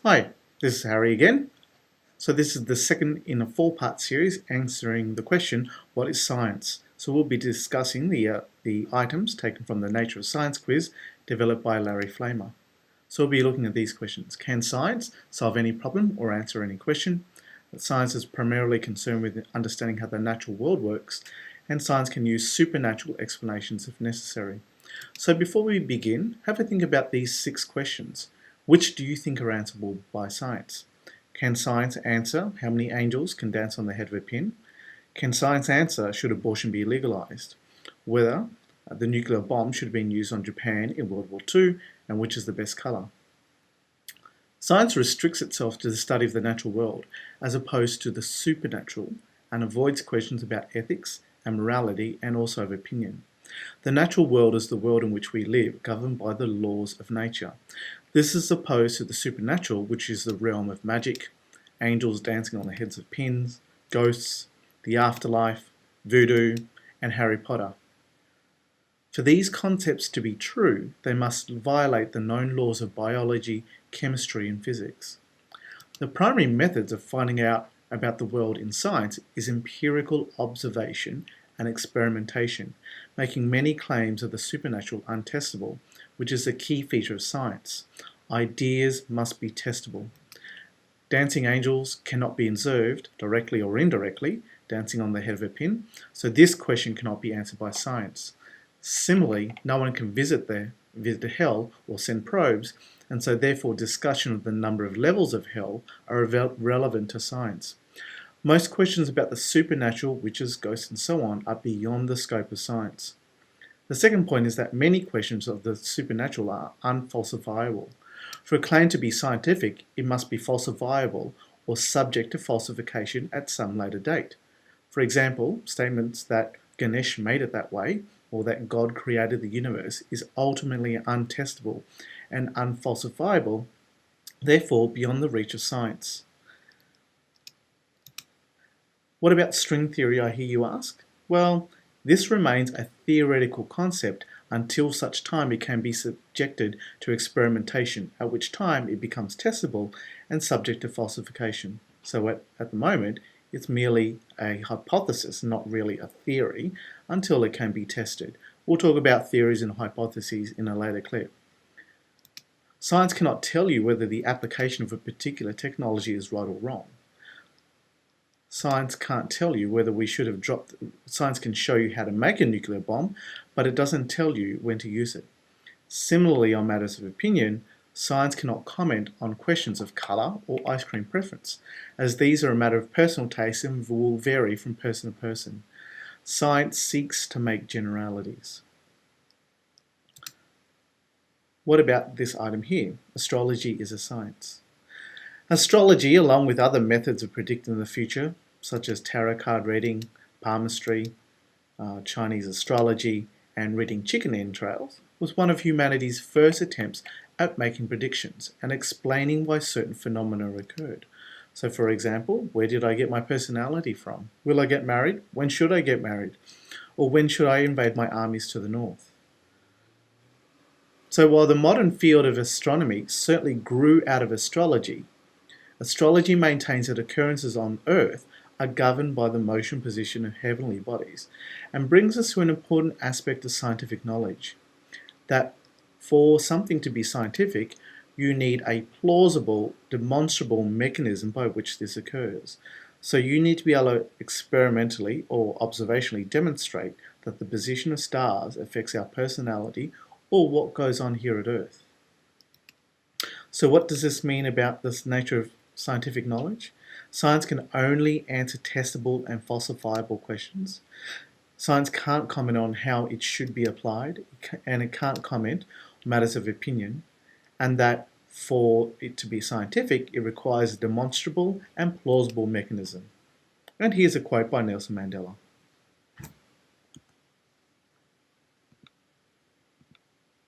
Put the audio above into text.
Hi, this is Harry again. So this is the second in a four-part series answering the question, what is science? So we'll be discussing the items taken from the Nature of Science quiz developed by Larry Flamer. So we'll be looking at these questions. Can science solve any problem or answer any question? Science is primarily concerned with understanding how the natural world works, and science can use supernatural explanations if necessary. So before we begin, have a think about these 6 questions. Which do you think are answerable by science? Can science answer how many angels can dance on the head of a pin? Can science answer should abortion be legalized? Whether the nuclear bomb should have been used on Japan in World War II, and which is the best colour? Science restricts itself to the study of the natural world as opposed to the supernatural and avoids questions about ethics and morality and also of opinion. The natural world is the world in which we live, governed by the laws of nature. This is opposed to the supernatural, which is the realm of magic, angels dancing on the heads of pins, ghosts, the afterlife, voodoo, and Harry Potter. For these concepts to be true, they must violate the known laws of biology, chemistry, and physics. The primary methods of finding out about the world in science is empirical observation and experimentation, making many claims of the supernatural untestable, which is a key feature of science. Ideas must be testable. Dancing angels cannot be observed, directly or indirectly, dancing on the head of a pin, so this question cannot be answered by science. Similarly, no one can visit hell or send probes, and so therefore discussion of the number of levels of hell are relevant to science. Most questions about the supernatural, witches, ghosts, and so on are beyond the scope of science. The second point is that many questions of the supernatural are unfalsifiable. For a claim to be scientific, it must be falsifiable or subject to falsification at some later date. For example, statements that Ganesh made it that way or that God created the universe is ultimately untestable and unfalsifiable, therefore beyond the reach of science. What about string theory, I hear you ask? Well, this remains a theoretical concept until such time it can be subjected to experimentation, at which time it becomes testable and subject to falsification. So at the moment, it's merely a hypothesis, not really a theory, until it can be tested. We'll talk about theories and hypotheses in a later clip. Science cannot tell you whether the application of a particular technology is right or wrong. Science can't tell you whether we should have science can show you how to make a nuclear bomb, but it doesn't tell you when to use it. Similarly, on matters of opinion, science cannot comment on questions of colour or ice cream preference, as these are a matter of personal taste and will vary from person to person. Science seeks to make generalities. What about this item here? Astrology is a science. Astrology, along with other methods of predicting the future, such as tarot card reading, palmistry, Chinese astrology, and reading chicken entrails, was one of humanity's first attempts at making predictions and explaining why certain phenomena occurred. So for example, where did I get my personality from? Will I get married? When should I get married? Or when should I invade my armies to the north? So while the modern field of astronomy certainly grew out of astrology, astrology maintains that occurrences on Earth are governed by the motion position of heavenly bodies and brings us to an important aspect of scientific knowledge, that for something to be scientific, you need a plausible, demonstrable mechanism by which this occurs. So you need to be able to experimentally or observationally demonstrate that the position of stars affects our personality or what goes on here at Earth. So what does this mean about the nature of scientific knowledge? Science can only answer testable and falsifiable questions. Science can't comment on how it should be applied, and it can't comment on matters of opinion, and that for it to be scientific, it requires a demonstrable and plausible mechanism. And here's a quote by Nelson Mandela.